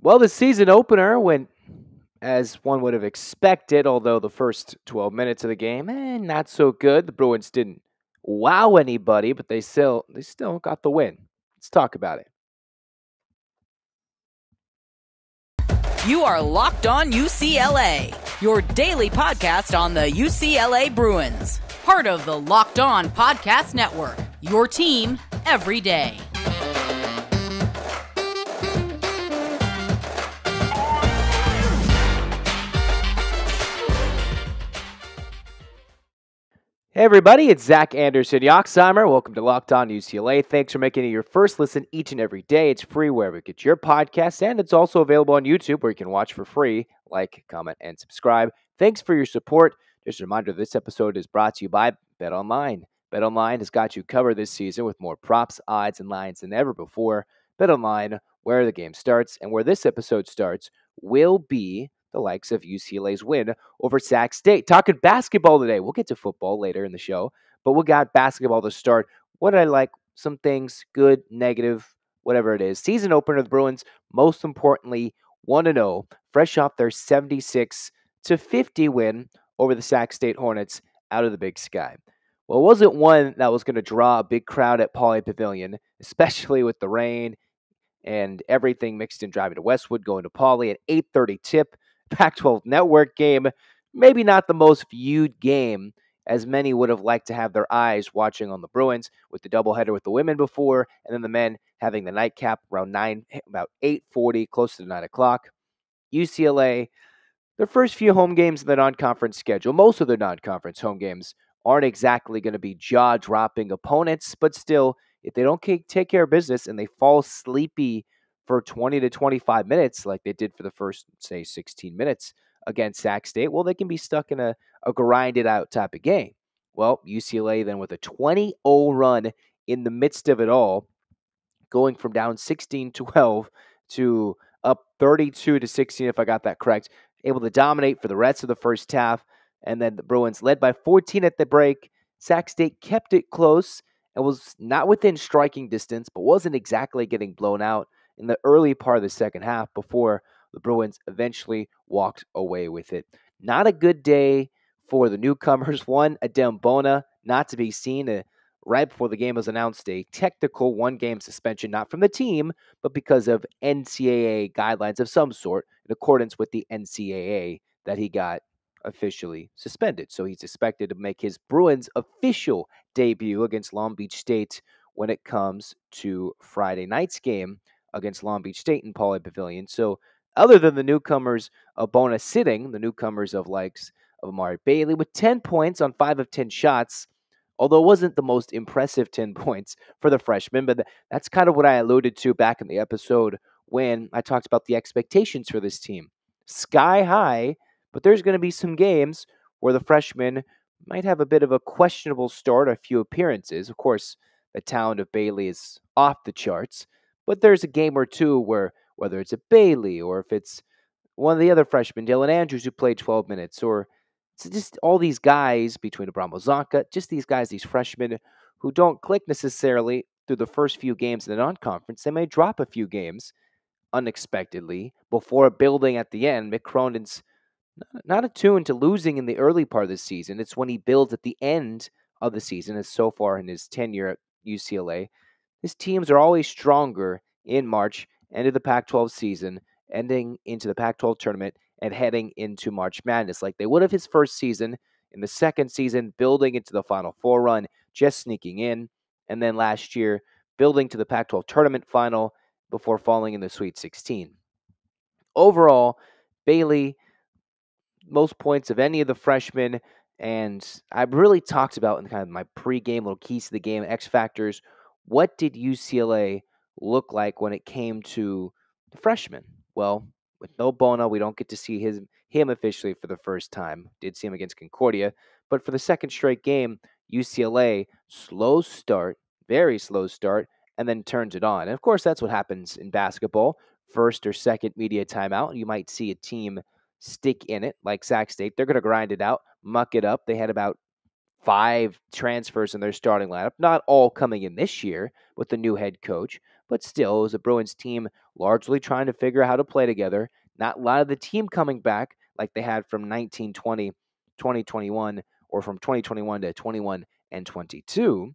Well, the season opener went as one would have expected, although the first 12 minutes of the game, not so good. The Bruins didn't wow anybody, but they still got the win. Let's talk about it. You are Locked On UCLA, your daily podcast on the UCLA Bruins. Part of the Locked On Podcast Network, your team every day. Hey everybody, it's Zach Anderson-Yoxsimer. Welcome to Locked On UCLA. Thanks for making it your first listen each and every day. It's free wherever you get your podcasts, and it's also available on YouTube where you can watch for free. Like, comment, and subscribe. Thanks for your support. Just a reminder, this episode is brought to you by BetOnline. BetOnline has got you covered this season with more props, odds, and lines than ever before. BetOnline, where the game starts, and where this episode starts, will be the likes of UCLA's win over Sac State. Talking basketball today. We'll get to football later in the show, but we got basketball to start. What did I like? Some things, good, negative, whatever it is. Season opener of the Bruins, most importantly, 1-0, fresh off their 76-50 win over the Sac State Hornets out of the Big Sky. Well, it wasn't one that was going to draw a big crowd at Pauley Pavilion, especially with the rain and everything mixed in, driving to Westwood, going to Pauley at 8:30 tip. Pac-12 network game, maybe not the most viewed game, as many would have liked to have their eyes watching on the Bruins with the doubleheader with the women before, and then the men having the nightcap around about 8:40, close to 9 o'clock. UCLA, their first few home games in the non-conference schedule, most of their non-conference home games aren't exactly going to be jaw-dropping opponents, but still, if they don't take care of business and they fall sleepy for 20 to 25 minutes, like they did for the first, say, 16 minutes against Sac State, well, they can be stuck in a grinded-out type of game. Well, UCLA then with a 20-0 run in the midst of it all, going from down 16-12 to up 32-16, if I got that correct, able to dominate for the rest of the first half, and then the Bruins led by 14 at the break. Sac State kept it close and was not within striking distance, but wasn't exactly getting blown out in the early part of the second half before the Bruins eventually walked away with it. Not a good day for the newcomers. One, Adem Bona, not to be seen right before the game was announced, a technical one-game suspension, not from the team, but because of NCAA guidelines of some sort, in accordance with the NCAA, that he got officially suspended. So he's expected to make his Bruins official debut against Long Beach State when it comes to Friday night's game against Long Beach State in Pauley Pavilion. So other than the newcomers of Bona sitting, the newcomers of likes of Amari Bailey with 10 points on 5 of 10 shots, although it wasn't the most impressive 10 points for the freshman, but that's kind of what I alluded to back in the episode when I talked about the expectations for this team. Sky high, but there's going to be some games where the freshmen might have a bit of a questionable start, a few appearances. Of course, the talent of Bailey is off the charts, but there's a game or two where, whether it's a Bailey or if it's one of the other freshmen, Dylan Andrews, who played 12 minutes, or it's just all these guys between Abramo Zonka, just these guys, these freshmen who don't click necessarily through the first few games in the non-conference. They may drop a few games unexpectedly before building at the end. Mick Cronin's not attuned to losing in the early part of the season. It's when he builds at the end of the season, as so far in his tenure at UCLA. His teams are always stronger in March, end of the Pac-12 season, ending into the Pac-12 tournament, and heading into March Madness, like they would have his first season, in the second season, building into the Final Four run, just sneaking in, and then last year, building to the Pac-12 tournament final before falling in the Sweet 16. Overall, Bailey, most points of any of the freshmen, and I've really talked about in kind of my pregame little keys to the game, X factors. What did UCLA look like when it came to the freshmen? Well, with no Bona, we don't get to see him officially for the first time. Did see him against Concordia, but for the second straight game, UCLA, slow start, very slow start, and then turns it on. And of course, that's what happens in basketball. First or second media timeout, you might see a team stick in it, like Sac State. They're going to grind it out, muck it up. They had about 5 transfers in their starting lineup, not all coming in this year with the new head coach, but still, it was a Bruins team largely trying to figure out how to play together. Not a lot of the team coming back like they had from 1920, 2021, or from 2021 to 21 and 22.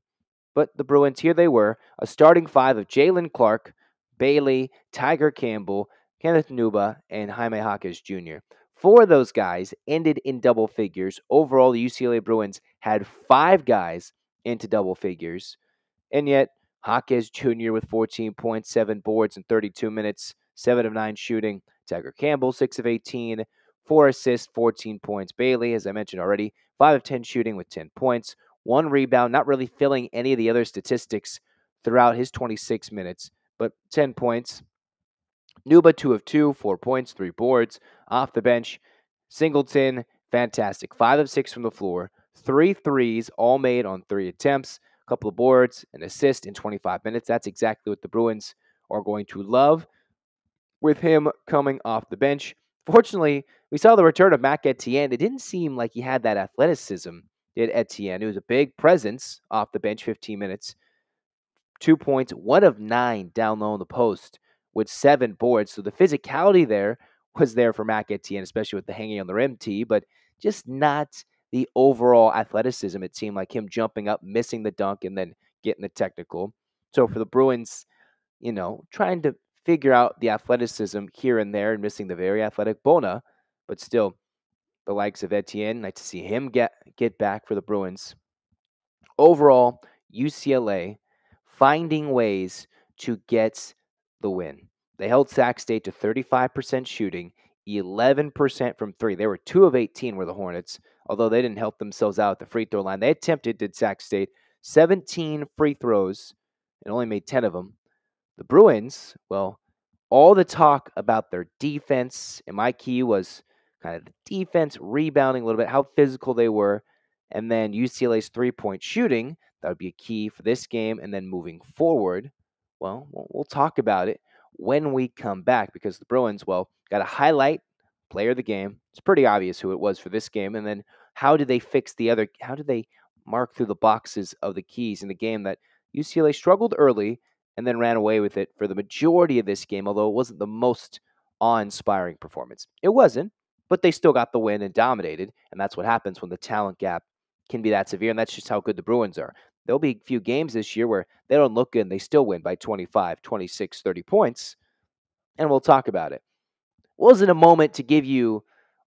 But the Bruins, here they were, a starting five of Jaylen Clark, Bailey, Tiger Campbell, Kenneth Nuba, and Jaime Jaquez Jr. Four of those guys ended in double figures. Overall, the UCLA Bruins had five guys into double figures. And yet, Jaquez Jr. with 14 points, 7 boards in 32 minutes, 7 of 9 shooting. Tiger Campbell, 6 of 18, 4 assists, 14 points. Bailey, as I mentioned already, 5 of 10 shooting with 10 points, 1 rebound, not really filling any of the other statistics throughout his 26 minutes, but 10 points. Nuba, 2 of 2, 4 points, 3 boards. Off the bench, Singleton, fantastic. 5 of 6 from the floor, 3 threes, all made on 3 attempts, a couple of boards, an assist in 25 minutes. That's exactly what the Bruins are going to love with him coming off the bench. Fortunately, we saw the return of Mac Etienne. It didn't seem like he had that athleticism, did Etienne. It was a big presence off the bench, 15 minutes. 2 points, 1 of 9 down low in the post with 7 boards. So the physicality there was there for Mac Etienne, especially with the hanging on the rim tee, but just not the overall athleticism. It seemed like him jumping up, missing the dunk, and then getting the technical. So for the Bruins, trying to figure out the athleticism here and there and missing the very athletic Bona, but still the likes of Etienne, nice to see him get back for the Bruins. Overall, UCLA finding ways to get the win. They held Sac State to 35% shooting, 11% from 3. They were 2 of 18 were the Hornets, although they didn't help themselves out at the free throw line. They attempted, did Sac State, 17 free throws and only made 10 of them. The Bruins, well, all the talk about their defense, and my key was kind of the defense, rebounding a little bit, how physical they were, and then UCLA's three-point shooting. That would be a key for this game. And then moving forward, well, we'll talk about it when we come back because the Bruins, got to highlight player of the game. It's pretty obvious who it was for this game. And then how did they fix how did they mark through the boxes of the keys in the game that UCLA struggled early and then ran away with it for the majority of this game, although it wasn't the most awe-inspiring performance. It wasn't, but they still got the win and dominated, and that's what happens when the talent gap can be that severe, and that's just how good the Bruins are. There'll be a few games this year where they don't look good and they still win by 25, 26, 30 points, and we'll talk about it. Wasn't a moment to give you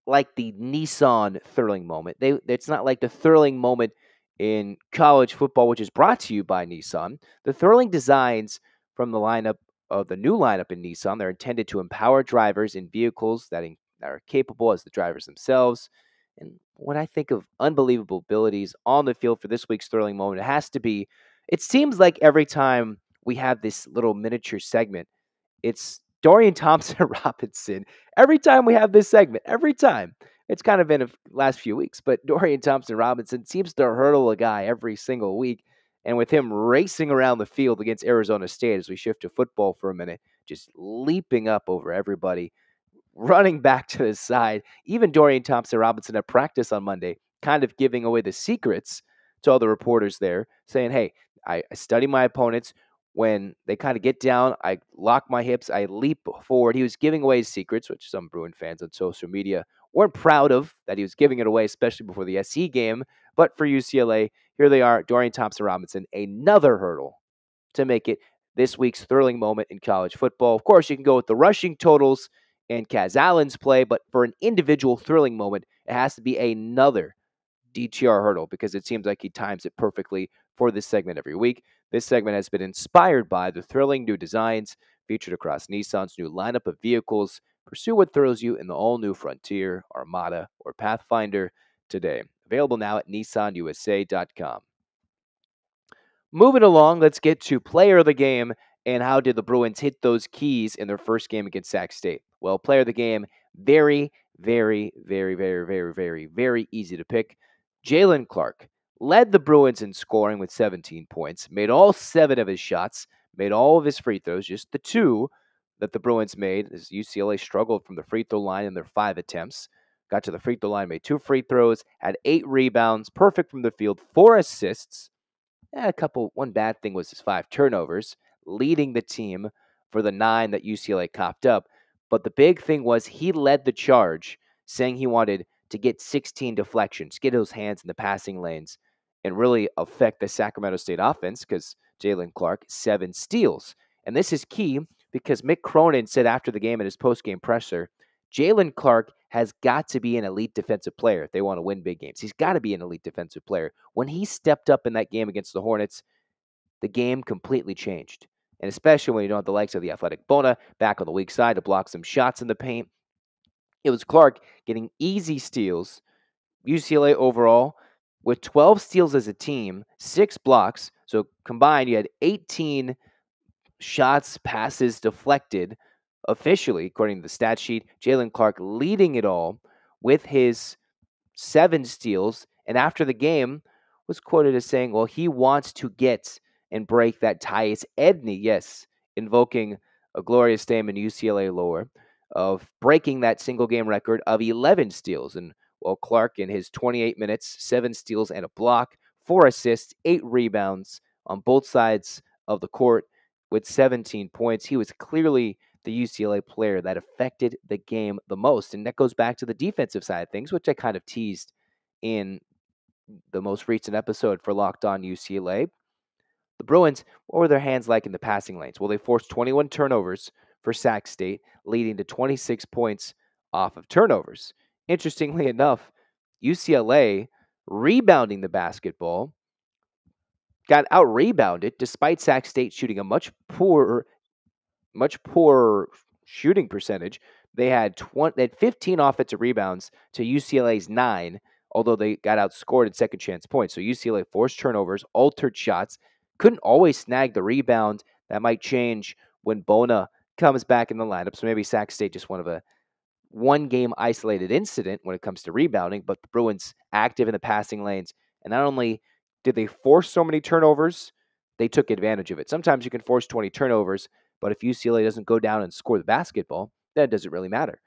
like the Nissan Thurling moment. It's not like the Thurling moment in college football, which is brought to you by Nissan. The Thurling designs from the new lineup in Nissan, they're intended to empower drivers in vehicles that are capable as the drivers themselves. And when I think of unbelievable abilities on the field for this week's Thurling moment, it seems like every time we have this little miniature segment, it's Dorian Thompson-Robinson. Every time we have this segment, every time. It's kind of been the last few weeks, but Dorian Thompson-Robinson seems to hurdle a guy every single week. And with him racing around the field against Arizona State as we shift to football for a minute, just leaping up over everybody, running back to the side. Even Dorian Thompson-Robinson at practice on Monday, kind of giving away the secrets to all the reporters there, saying, hey, I study my opponents. When they kind of get down, I lock my hips, I leap forward. He was giving away his secrets, which some Bruin fans on social media weren't proud of, that he was giving it away, especially before the SC game. But for UCLA, here they are, Dorian Thompson-Robinson, another hurdle to make it this week's thrilling moment in college football. Of course, you can go with the rushing totals and Kaz Allen's play, but for an individual thrilling moment, it has to be another DTR hurdle because it seems like he times it perfectly for this segment every week. This segment has been inspired by the thrilling new designs featured across Nissan's new lineup of vehicles. Pursue what thrills you in the all-new Frontier, Armada, or Pathfinder today. Available now at nissanusa.com. Moving along, let's get to player of the game and how did the Bruins hit those keys in their first game against Sac State. Well, player of the game, very, very, very, very, very, very, very easy to pick. Jaylen Clark led the Bruins in scoring with 17 points, made all 7 of his shots, made all of his free throws, just the 2 that the Bruins made as UCLA struggled from the free throw line in their 5 attempts. Got to the free throw line, made 2 free throws, had 8 rebounds, perfect from the field, 4 assists. One bad thing was his 5 turnovers. leading the team for the 9 that UCLA copped up. But the big thing was he led the charge, saying he wanted to get 16 deflections, get those hands in the passing lanes, and really affect the Sacramento State offense because Jaylen Clark, 7 steals. And this is key because Mick Cronin said after the game in his post-game presser, Jaylen Clark has got to be an elite defensive player if they want to win big games. He's got to be an elite defensive player. When he stepped up in that game against the Hornets, the game completely changed. And especially when you don't have the likes of the athletic Bona back on the weak side to block some shots in the paint. It was Clark getting easy steals. UCLA overall, with 12 steals as a team, 6 blocks. So combined, you had 18 shots, passes deflected officially, according to the stat sheet. Jaylen Clark leading it all with his 7 steals. And after the game, was quoted as saying, well, he wants to get and break that Tyus Edney, yes, invoking a glorious name in UCLA lore, of breaking that single game record of 11 steals. And well, Clark in his 28 minutes, 7 steals and a block, 4 assists, 8 rebounds on both sides of the court with 17 points. He was clearly the UCLA player that affected the game the most. And that goes back to the defensive side of things, which I kind of teased in the most recent episode for Locked On UCLA. The Bruins, what were their hands like in the passing lanes? Well, they forced 21 turnovers for Sac State, leading to 26 points off of turnovers. Interestingly enough, UCLA rebounding the basketball got out-rebounded despite Sac State shooting a much poorer shooting percentage. They had 15 offensive rebounds to UCLA's 9, although they got outscored in second chance points. So UCLA forced turnovers, altered shots, couldn't always snag the rebound. That might change when Bona comes back in the lineup. So maybe Sac State just one game isolated incident when it comes to rebounding, but the Bruins active in the passing lanes. And not only did they force so many turnovers, they took advantage of it. Sometimes you can force 20 turnovers, but if UCLA doesn't go down and score the basketball, then it doesn't really matter.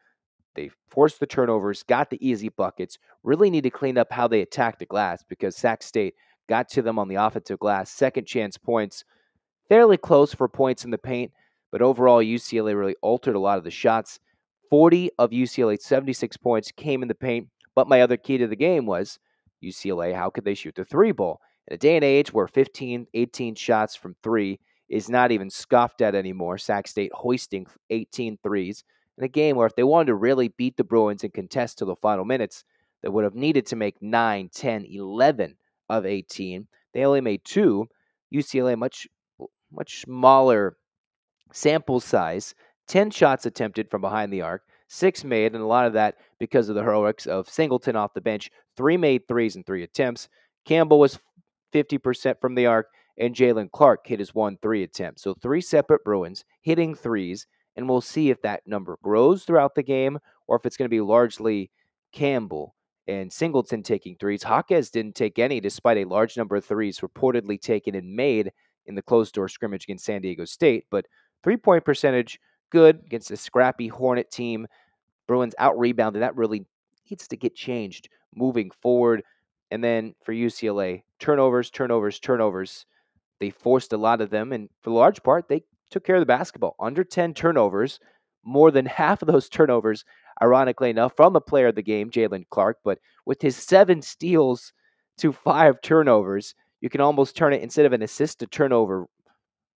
They forced the turnovers, got the easy buckets, really need to clean up how they attack the glass because Sac State got to them on the offensive glass, second chance points, fairly close for points in the paint, but overall UCLA really altered a lot of the shots. 40 of UCLA's 76 points came in the paint, but my other key to the game was UCLA, how could they shoot the 3 ball? In a day and age where 15, 18 shots from 3 is not even scoffed at anymore, Sac State hoisting 18 threes in a game where if they wanted to really beat the Bruins and contest to the final minutes, they would have needed to make 9, 10, 11 of 18. They only made 2. UCLA, much smaller sample size, 10 shots attempted from behind the arc, 6 made, and a lot of that because of the heroics of Singleton off the bench, 3 made threes in 3 attempts. Campbell was 50% from the arc, and Jaylen Clark hit his 1 3 attempt. So 3 separate Bruins hitting threes, and we'll see if that number grows throughout the game or if it's going to be largely Campbell and Singleton taking threes. Jaquez didn't take any despite a large number of threes reportedly taken and made in the closed-door scrimmage against San Diego State. But 3-point percentage, good against a scrappy Hornet team. Bruins out-rebounded. That really needs to get changed moving forward. And then for UCLA, turnovers. They forced a lot of them, and for the large part, they took care of the basketball. Under 10 turnovers, more than half of those turnovers, ironically enough, from the player of the game, Jaylen Clark. But with his 7 steals to 5 turnovers, you can almost turn it, instead of an assist to turnover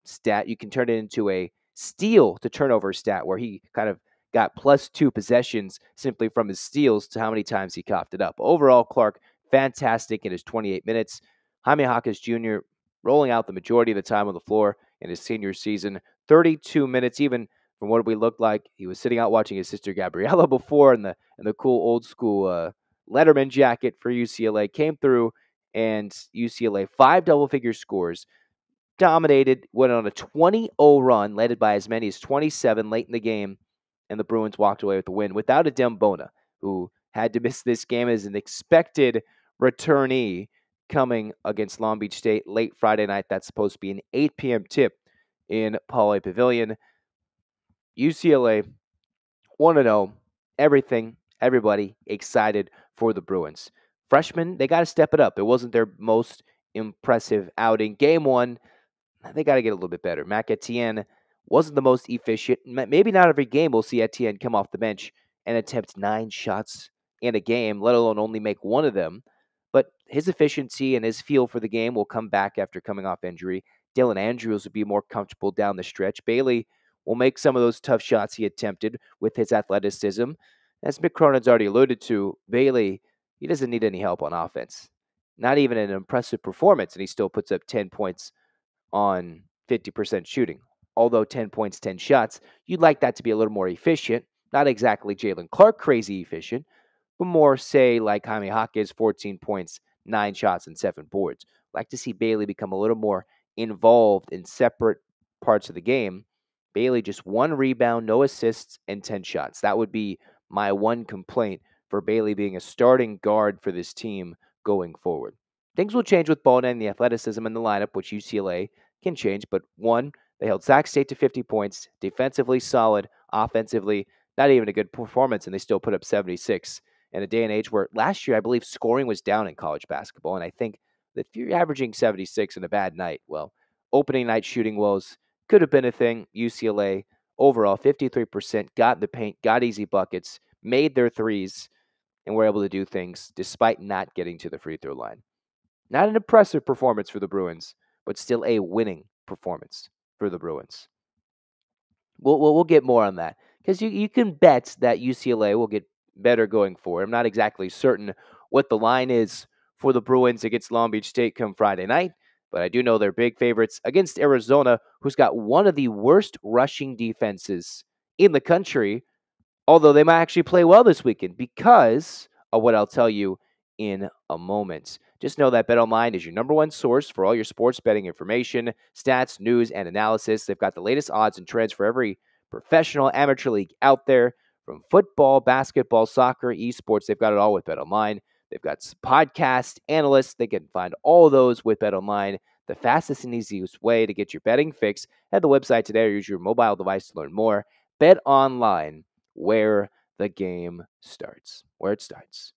stat, you can turn it into a steal to turnover stat where he kind of got +2 possessions simply from his steals to how many times he coughed it up. Overall, Clark, fantastic in his 28 minutes. Jaime Jaquez Jr. rolling out the majority of the time on the floor in his senior season. 32 minutes, even from what we looked like. He was sitting out watching his sister Gabriella before, and the cool old school Letterman jacket for UCLA came through, and UCLA 5 double-figure scores, dominated, went on a 20-0 run, led by as many as 27 late in the game, and the Bruins walked away with the win without Adem Bona, who had to miss this game as an expected returnee coming against Long Beach State late Friday night. That's supposed to be an 8 p.m. tip in Pauley Pavilion. UCLA 1-0. Everybody excited for the Bruins. Freshmen, they got to step it up. It wasn't their most impressive outing. Game 1, they got to get a little bit better. Mac Etienne wasn't the most efficient. Maybe not every game we'll see Etienne come off the bench and attempt 9 shots in a game, let alone only make one of them. But his efficiency and his feel for the game will come back after coming off injury. Dylan Andrews will be more comfortable down the stretch. Bailey will make some of those tough shots he attempted with his athleticism. As Mick Cronin's already alluded to, Bailey, he doesn't need any help on offense. Not even an impressive performance, and he still puts up 10 points on 50% shooting. Although 10 points, 10 shots, you'd like that to be a little more efficient. Not exactly Jaylen Clark crazy efficient, but more, say, like Jaime Jaquez, 14 points, 9 shots, and 7 boards. Like to see Bailey become a little more involved in separate parts of the game. Bailey just 1 rebound, no assists, and 10 shots. That would be my one complaint for Bailey being a starting guard for this team going forward. Things will change with Ballin and the athleticism in the lineup, which UCLA can change. But one, they held Sac State to 50 points, defensively solid, offensively, not even a good performance, and they still put up 76 in a day and age where last year, I believe, scoring was down in college basketball. And I think that if you're averaging 76 in a bad night, well, opening night shooting woes could have been a thing. UCLA, overall, 53%, got in the paint, got easy buckets, made their threes, and were able to do things despite not getting to the free throw line. Not an impressive performance for the Bruins, but still a winning performance for the Bruins. We'll get more on that because you can bet that UCLA will get better going forward. I'm not exactly certain what the line is for the Bruins against Long Beach State come Friday night, but I do know they're big favorites against Arizona, who's got one of the worst rushing defenses in the country, although they might actually play well this weekend because of what I'll tell you in a moment. Just know that BetOnline is your number one source for all your sports betting information, stats, news, and analysis. They've got the latest odds and trends for every professional amateur league out there, from football, basketball, soccer, esports. They've got it all with BetOnline. They've got podcast analysts. They can find all of those with BetOnline, the fastest and easiest way to get your betting fix. Head to the website today or use your mobile device to learn more. BetOnline, where the game starts, where it starts.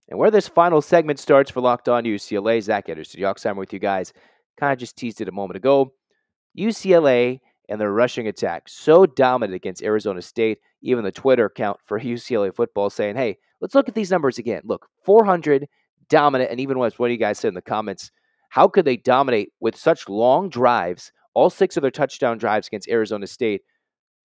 And where this final segment starts for Locked On UCLA, Zach Anderson-Yoxsimer with you guys. Kind of just teased it a moment ago. UCLA and their rushing attack, so dominant against Arizona State. Even the Twitter account for UCLA football saying, hey, let's look at these numbers again. Look, 400, dominant, and even what you guys said in the comments, how could they dominate with such long drives, all 6 of their touchdown drives against Arizona State,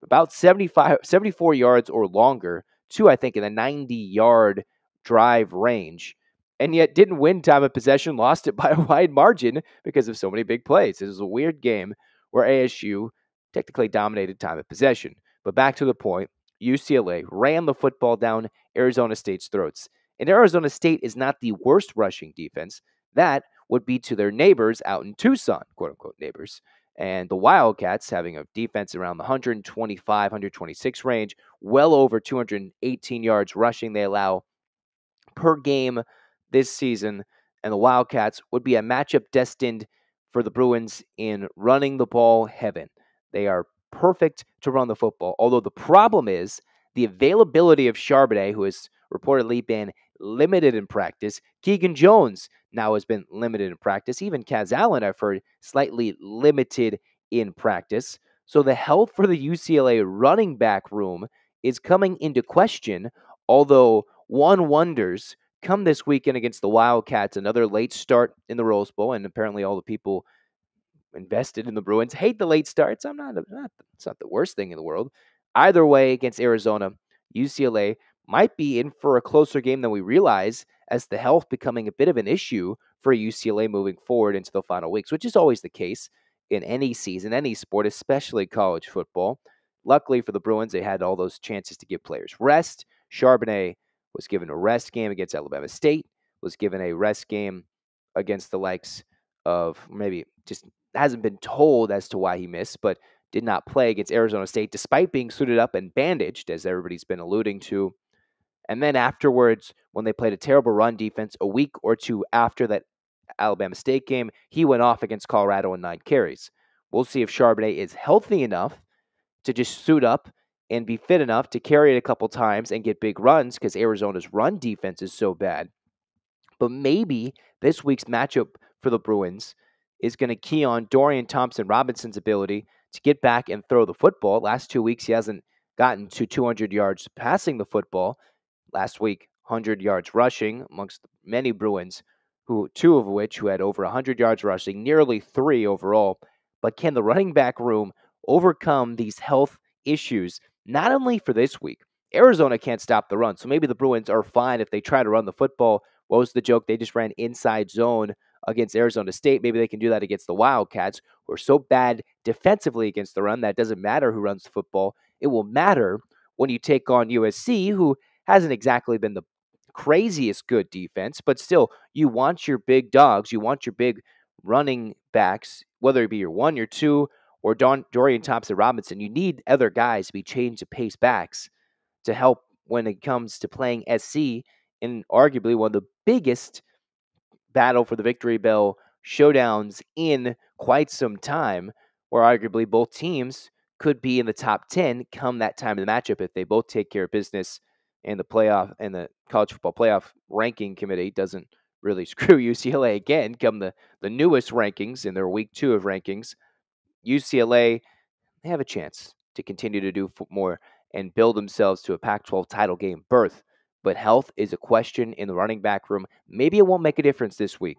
about 74 yards or longer, 2, I think, in the 90-yard drive range, and yet didn't win time of possession, lost it by a wide margin because of so many big plays. This is a weird game where ASU technically dominated time of possession. But back to the point, UCLA ran the football down Arizona State's throats. And Arizona State is not the worst rushing defense. That would be to their neighbors out in Tucson, quote-unquote neighbors. And the Wildcats having a defense around the 125, 126 range, well over 218 yards rushing they allow per game this season, and the Wildcats would be a matchup destined for the Bruins in running the ball heaven. They are perfect to run the football, although the problem is the availability of Charbonnet, who has reportedly been limited in practice. Keegan Jones now has been limited in practice. Even Kaz Allen, I've heard, slightly limited in practice. So the health for the UCLA running back room is coming into question, although one wonders, come this weekend against the Wildcats, another late start in the Rose Bowl, and apparently all the people invested in the Bruins hate the late starts. It's not the worst thing in the world. Either way, against Arizona, UCLA might be in for a closer game than we realize, as the health becoming a bit of an issue for UCLA moving forward into the final weeks, which is always the case in any season, any sport, especially college football. Luckily for the Bruins, they had all those chances to give players rest. Charbonnet was given a rest game against Alabama State, was given a rest game against the likes of, maybe just hasn't been told as to why he missed, but did not play against Arizona State despite being suited up and bandaged, as everybody's been alluding to. And then afterwards, when they played a terrible run defense a week or two after that Alabama State game, he went off against Colorado in 9 carries. We'll see if Charbonnet is healthy enough to just suit up and be fit enough to carry it a couple times and get big runs, because Arizona's run defense is so bad. But maybe this week's matchup for the Bruins is going to key on Dorian Thompson-Robinson's ability to get back and throw the football. Last 2 weeks, he hasn't gotten to 200 yards passing the football. Last week, 100 yards rushing amongst many Bruins, two of which had over 100 yards rushing, nearly 3 overall. But can the running back room overcome these health issues, not only for this week? Arizona can't stop the run, so maybe the Bruins are fine if they try to run the football. What was the joke? They just ran inside zone against Arizona State. Maybe they can do that against the Wildcats, who are so bad defensively against the run that it doesn't matter who runs the football. It will matter when you take on USC, who hasn't exactly been the craziest good defense, but still, you want your big dogs, you want your big running backs, whether it be your 1, your 2, or Dorian Thompson-Robinson. You need other guys to be change of pace backs to help when it comes to playing SC in arguably one of the biggest battle for the victory bell showdowns in quite some time, where arguably both teams could be in the top 10 come that time of the matchup if they both take care of business. And the playoff and the college football playoff ranking committee doesn't really screw UCLA again come the newest rankings in their week 2 of rankings. UCLA, they have a chance to continue to do more and build themselves to a Pac-12 title game berth. But health is a question in the running back room. Maybe it won't make a difference this week.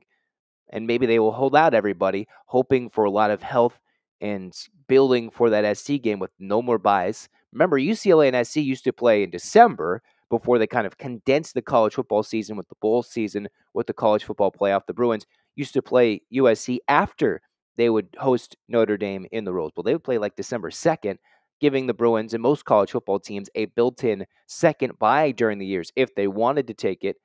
And maybe they will hold out everybody, hoping for a lot of health and building for that SC game with no more buys. Remember, UCLA and SC used to play in December before they kind of condensed the college football season with the bowl season with the college football playoff. The Bruins used to play USC after they would host Notre Dame in the Rose Bowl. They would play like December 2nd, giving the Bruins and most college football teams a built-in second bye during the years if they wanted to take it,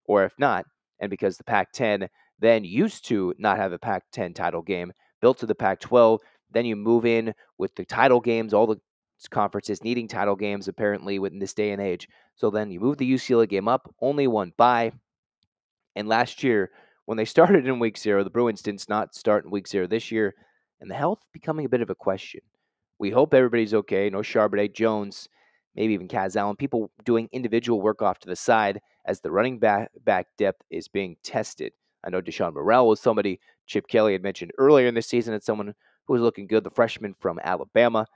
or if not. And because the Pac-10 then used to not have a Pac-10 title game, built to the Pac-12, then you move in with the title games, all the conferences needing title games apparently in this day and age. So then you move the UCLA game up, only one bye. And last year, when they started in week 0, the Bruins did not start in week 0 this year, and the health becoming a bit of a question. We hope everybody's okay. No Charbonnet, Jones, maybe even Kaz Allen, people doing individual work off to the side as the running back depth is being tested. I know Deshaun Morrell was somebody Chip Kelly had mentioned earlier in the season as someone who was looking good, the freshman from Alabama.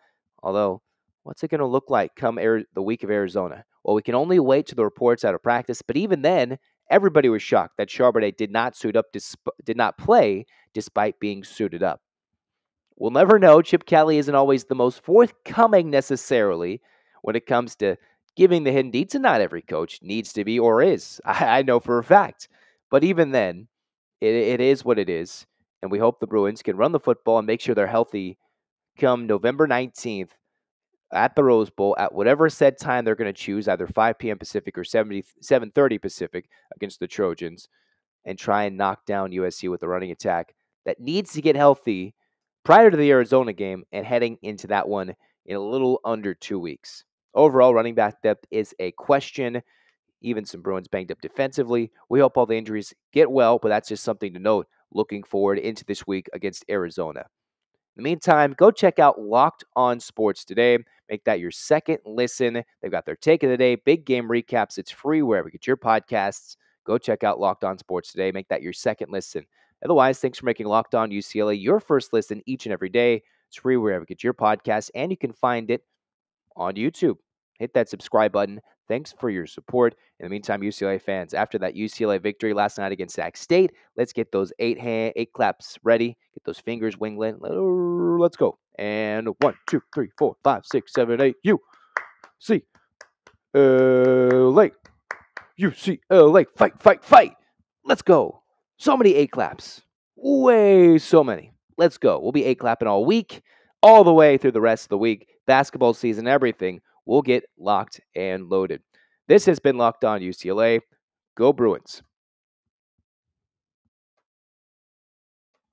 Although, what's it going to look like come the week of Arizona? Well, we can only wait till the reports out of practice, but even then, everybody was shocked that Charbonnet did not play despite being suited up. We'll never know. Chip Kelly isn't always the most forthcoming necessarily when it comes to giving the hidden deeds, and not every coach needs to be or is. I know for a fact. But even then, it is what it is, and we hope the Bruins can run the football and make sure they're healthy come November 19th at the Rose Bowl at whatever said time they're going to choose, either 5 p.m. Pacific or 7:30 Pacific against the Trojans, and try and knock down USC with a running attack that needs to get healthy prior to the Arizona game and heading into that one in a little under 2 weeks. Overall, running back depth is a question. Even some Bruins banged up defensively. We hope all the injuries get well, but that's just something to note looking forward into this week against Arizona. In the meantime, go check out Locked On Sports today. Make that your second listen. They've got their take of the day, big game recaps. It's free wherever you get your podcasts. Go check out Locked On Sports today. Make that your second listen. Otherwise, thanks for making Locked On UCLA your first listen each and every day. It's free wherever you get your podcasts, and you can find it on YouTube. Hit that subscribe button. Thanks for your support. In the meantime, UCLA fans, after that UCLA victory last night against Sac State, let's get those eight claps ready. Get those fingers wingling. Let's go. And 1, 2, 3, 4, 5, 6, 7, 8. UCLA. UCLA. Fight, fight, fight. Let's go. So many 8 claps. Way so many. Let's go. We'll be 8 clapping all week, all the way through the rest of the week. Basketball season, everything. We'll get locked and loaded. This has been Locked On UCLA. Go Bruins.